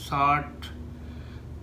60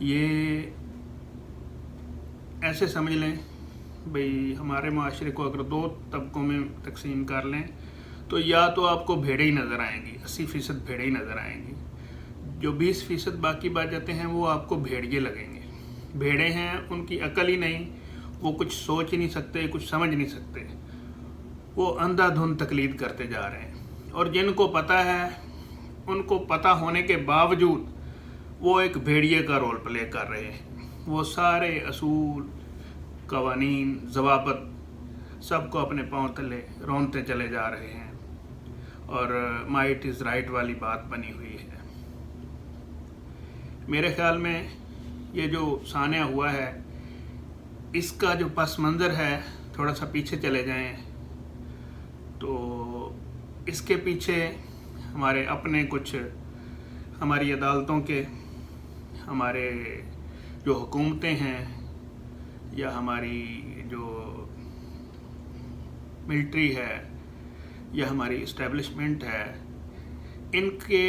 یہ ایسے سمجھ لیں بھئی ہمارے معاشرے کو اگر 2 طبقوں میں تقسیم کر لیں تو یا تو آپ کو بھیڑیں ہی نظر آئیں گی، 80% بھیڑیں ہی نظر آئیں گی، جو 20% باقی بچ جاتے ہیں وہ آپ کو بھیڑیے لگیں گے۔ بھیڑیں ہیں، ان کی عقل ہی نہیں، وہ کچھ سوچ ہی نہیں سکتے، کچھ سمجھ نہیں سکتے، وہ اندھا دھند تقلید کرتے جا رہے ہیں، اور جن کو پتہ ہے ان کو پتہ ہونے کے باوجود وہ ایک بھیڑیے کا رول پلے کر رہے ہیں۔ وہ سارے اصول، قوانین، ضوابط سب کو اپنے پاؤں تلے رونتے چلے جا رہے ہیں، اور مائٹ از رائٹ والی بات بنی ہوئی ہے۔ میرے خیال میں یہ جو سانحہ ہوا ہے، اس کا جو پس منظر ہے، تھوڑا سا پیچھے چلے جائیں تو اس کے پیچھے ہمارے اپنے کچھ، ہماری عدالتوں کے، ہمارے جو حکومتیں ہیں، یا ہماری جو ملٹری ہے، یا ہماری اسٹیبلشمنٹ ہے، ان کے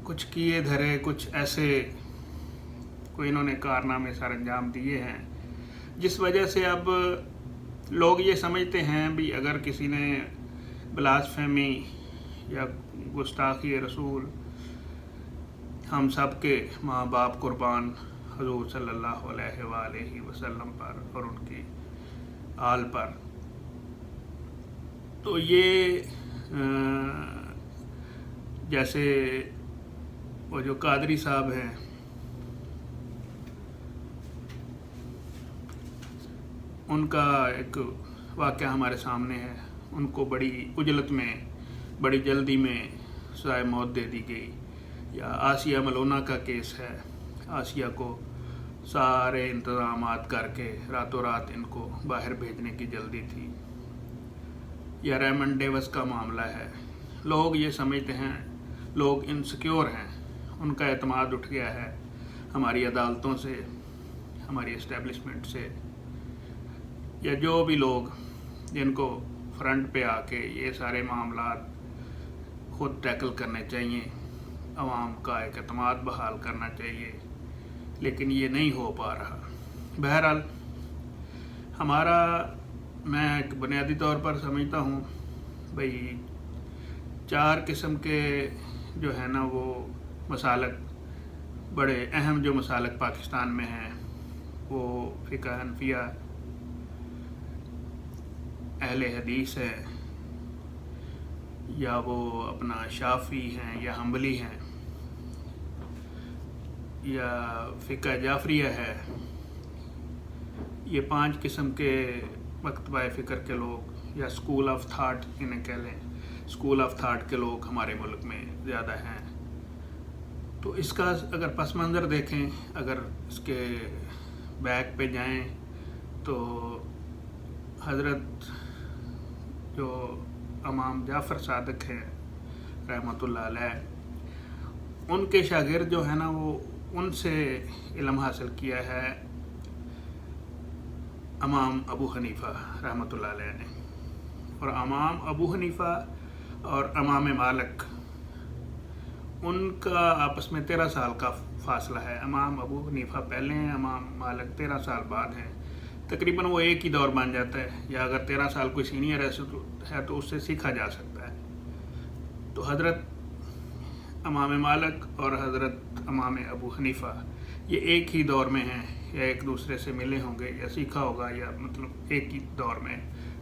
کچھ کیے دھرے، کچھ ایسے کوئی انہوں نے کارنامے سر انجام دیے ہیں، جس وجہ سے اب لوگ یہ سمجھتے ہیں بھی اگر کسی نے بلاسفیمی یا گستاخی رسول ہم سب کے ماں باپ قربان حضور صلی اللہ علیہ وآلہ وسلم پر اور ان کی آل پر، تو یہ جیسے وہ جو قادری صاحب ہیں، ان کا ایک واقعہ ہمارے سامنے ہے، ان کو بڑی عجلت میں، بڑی جلدی میں سزائے موت دے دی گئی۔ یا آسیہ ملونہ کا کیس ہے، آسیہ کو سارے انتظامات کر کے راتوں رات ان کو باہر بھیجنے کی جلدی تھی۔ یا ریمنڈ ڈیوس کا معاملہ ہے، لوگ یہ سمجھتے ہیں، لوگ انسیکیور ہیں، ان کا اعتماد اٹھ گیا ہے ہماری عدالتوں سے، ہماری اسٹیبلشمنٹ سے، یا جو بھی لوگ جن کو فرنٹ پہ آ کے یہ سارے معاملات خود ٹیکل کرنے چاہیے، عوام کا ایک اعتماد بحال کرنا چاہیے، لیکن یہ نہیں ہو پا رہا۔ بہرحال ہمارا، میں ایک بنیادی طور پر سمجھتا ہوں بھئی 4 قسم کے جو ہے نا وہ مسالک، بڑے اہم جو مسالک پاکستان میں ہیں، وہ فقہ حنفیہ، اہل حدیث ہے، یا وہ اپنا شافعی ہیں یا حنبلی ہیں، یا فقہ جعفریہ ہے۔ یہ 5 قسم کے مکتبہ فکر کے لوگ، یا اسکول آف تھاٹ انہیں کہہ لیں، اسکول آف تھاٹ کے لوگ ہمارے ملک میں زیادہ ہیں۔ تو اس کا اگر پس منظر دیکھیں، اگر اس کے بیک پہ جائیں تو حضرت جو امام جعفر صادق ہیں رحمۃ اللہ علیہ، ان کے شاگرد جو ہے نا وہ ان سے علم حاصل کیا ہے امام ابو حنیفہ رحمۃ اللہ علیہ نے، اور امام ابو حنیفہ اور امام مالک، ان کا آپس میں 13 سال کا فاصلہ ہے۔ امام ابو حنیفہ پہلے ہیں، امام مالک 13 سال بعد ہیں، تقریباً وہ ایک ہی دور بن جاتا ہے، یا اگر 13 سال کوئی سینئر ہے تو اس سے سیکھا جا سکتا ہے۔ تو حضرت امام مالک اور حضرت امام ابو حنیفہ یہ ایک ہی دور میں ہیں، یا ایک دوسرے سے ملے ہوں گے یا سیکھا ہوگا، یا مطلب ایک ہی دور میں،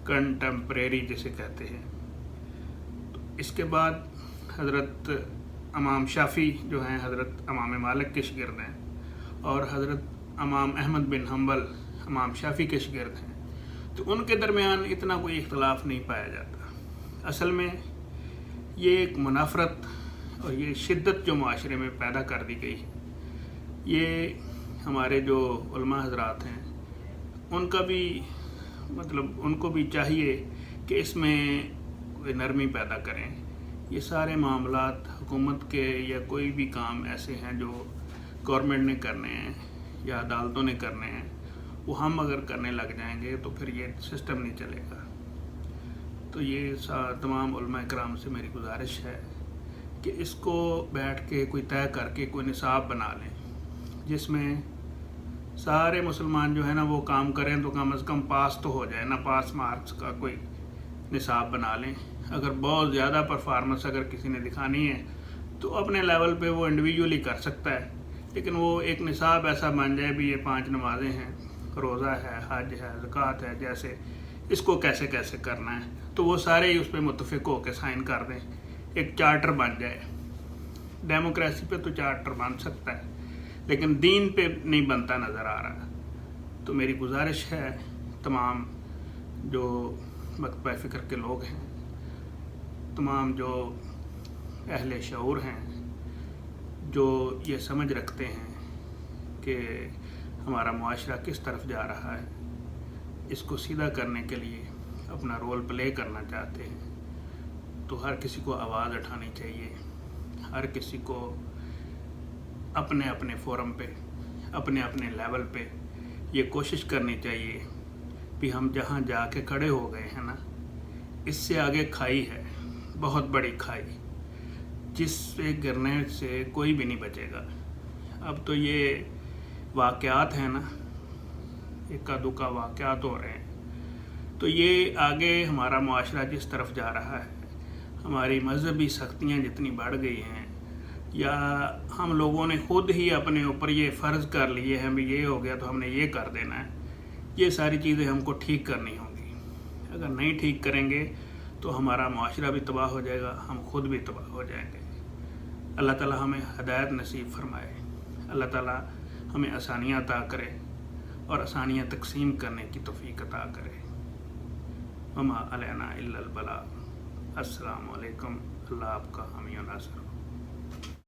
کنٹمپریری جسے کہتے ہیں۔ تو اس کے بعد حضرت امام شافعی جو ہیں حضرت امام مالک کے شاگرد ہیں، اور حضرت امام احمد بن حنبل امام شافعی کے شاگرد ہیں۔ تو ان کے درمیان اتنا کوئی اختلاف نہیں پایا جاتا۔ اصل میں یہ ایک منافرت اور یہ شدت جو معاشرے میں پیدا کر دی گئی ہے، یہ ہمارے جو علماء حضرات ہیں ان کا بھی مطلب ان کو بھی چاہیے کہ اس میں کوئی نرمی پیدا کریں۔ یہ سارے معاملات حکومت کے یا کوئی بھی کام ایسے ہیں جو گورنمنٹ نے کرنے ہیں یا عدالتوں نے کرنے ہیں، وہ ہم اگر کرنے لگ جائیں گے تو پھر یہ سسٹم نہیں چلے گا۔ تو یہ تمام علماء کرام سے میری گزارش ہے کہ اس کو بیٹھ کے کوئی طے کر کے کوئی نصاب بنا لیں، جس میں سارے مسلمان جو ہے نا وہ کام کریں تو کم از کم پاس تو ہو جائے نا، پاس مارکس کا کوئی نصاب بنا لیں. اگر بہت زیادہ پرفارمنس اگر کسی نے دکھانی ہے تو اپنے لیول پہ وہ انڈیویجولی کر سکتا ہے، لیکن وہ ایک نصاب ایسا بن جائے بھی یہ 5 نمازیں ہیں، روزہ ہے، حج ہے، زکوٰۃ ہے، جیسے اس کو کیسے کیسے کرنا ہے تو وہ سارے ہی اس پہ متفق ہو کے سائن کر دیں، ایک چارٹر بن جائے. ڈیموکریسی پہ تو چارٹر بن سکتا ہے لیکن دین پہ نہیں بنتا نظر آ رہا. تو میری گزارش ہے تمام جو مکتبہ فکر کے لوگ ہیں، تمام جو اہل شعور ہیں، جو یہ سمجھ رکھتے ہیں کہ ہمارا معاشرہ کس طرف جا رہا ہے، اس کو سیدھا کرنے کے لیے اپنا رول پلے کرنا چاہتے ہیں، تو ہر کسی کو آواز اٹھانی چاہیے. ہر کسی کو اپنے اپنے فورم پہ، اپنے اپنے لیول پہ یہ کوشش کرنی چاہیے کہ ہم جہاں جا کے کھڑے ہو گئے ہیں نا، اس سے آگے کھائی ہے، بہت بڑی کھائی، جس سے گرنے سے کوئی بھی نہیں بچے گا. اب تو یہ واقعات ہیں نا، اکا دکا واقعات ہو رہے ہیں، تو یہ آگے ہمارا معاشرہ جس طرف جا رہا ہے، ہماری مذہبی سختیاں جتنی بڑھ گئی ہیں، یا ہم لوگوں نے خود ہی اپنے اوپر یہ فرض کر لیے ہیں بھی یہ ہو گیا تو ہم نے یہ کر دینا ہے، یہ ساری چیزیں ہم کو ٹھیک کرنی ہوں گی. اگر نہیں ٹھیک کریں گے تو ہمارا معاشرہ بھی تباہ ہو جائے گا، ہم خود بھی تباہ ہو جائیں گے. اللہ تعالی ہمیں ہدایت نصیب فرمائے، اللہ تعالی ہمیں آسانیاں عطا کرے اور آسانیاں تقسیم کرنے کی توفیق عطا کرے. وما علینا الا البلاغ. السلام علیکم. اللہ آپ کا حامی و ناصر.